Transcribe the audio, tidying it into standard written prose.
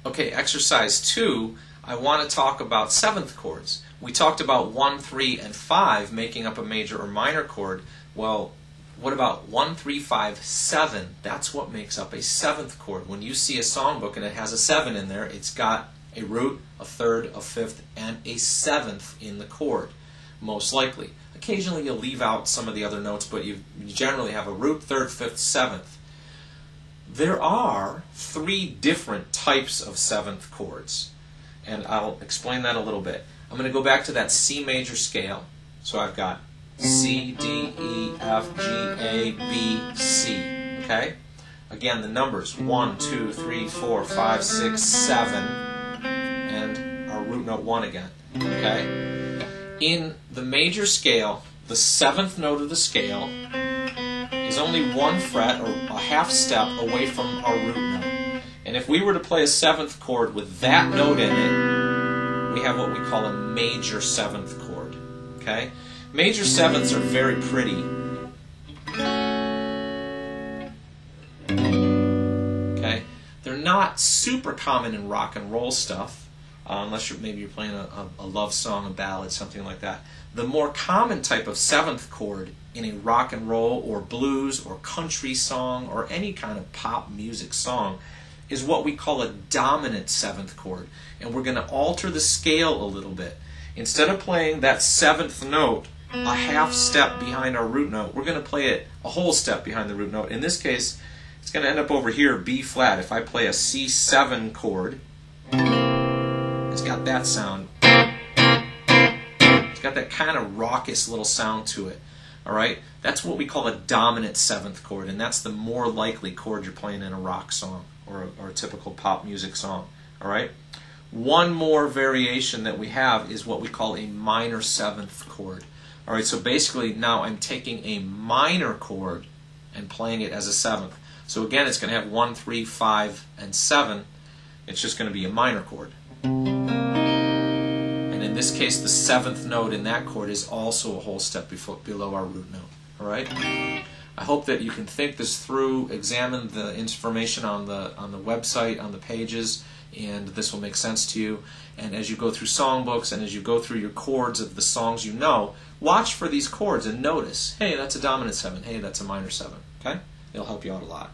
Okay, exercise 2, I want to talk about seventh chords. We talked about 1, 3, and 5 making up a major or minor chord. Well, what about 1, 3, 5, 7? That's what makes up a seventh chord. When you see a songbook and it has a 7 in there, it's got a root, a third, a fifth, and a seventh in the chord, most likely. Occasionally you'll leave out some of the other notes, but you generally have a root, third, fifth, seventh. There are 3 different types of seventh chords, and I'll explain that a little bit. I'm going to go back to that C major scale. So I've got C, D, E, F, G, A, B, C. Okay? Again, the numbers 1, 2, 3, 4, 5, 6, 7, and our root note 1 again. Okay? In the major scale, the 7th note of the scale is only 1 fret or a half step away from our root note. And if we were to play a 7th chord with that note in it, we have what we call a major 7th chord. Okay? Major 7ths are very pretty. Okay? They're not super common in rock and roll stuff, unless maybe you're playing a love song, a ballad, something like that. The more common type of 7th chord in a rock and roll or blues or country song or any kind of pop music song is what we call a dominant 7th chord. And we're going to alter the scale a little bit. Instead of playing that 7th note a half step behind our root note, we're going to play it a whole step behind the root note. In this case, it's going to end up over here, B flat. If I play a C7 chord, it's got that sound. It's got that kind of raucous little sound to it. Alright? That's what we call a dominant 7th chord, and that's the more likely chord you're playing in a rock song or a typical pop music song. Alright? One more variation that we have is what we call a minor 7th chord. Alright, so basically now I'm taking a minor chord and playing it as a 7th. So again, it's going to have 1, 3, 5, and 7. It's just going to be a minor chord. And in this case, the 7th note in that chord is also a whole step below our root note. Alright? I hope that you can think this through, examine the information on the website, on the pages, and this will make sense to you. And as you go through songbooks and as you go through your chords of the songs you know, watch for these chords and notice, hey, that's a dominant 7, hey, that's a minor 7. Okay? It'll help you out a lot.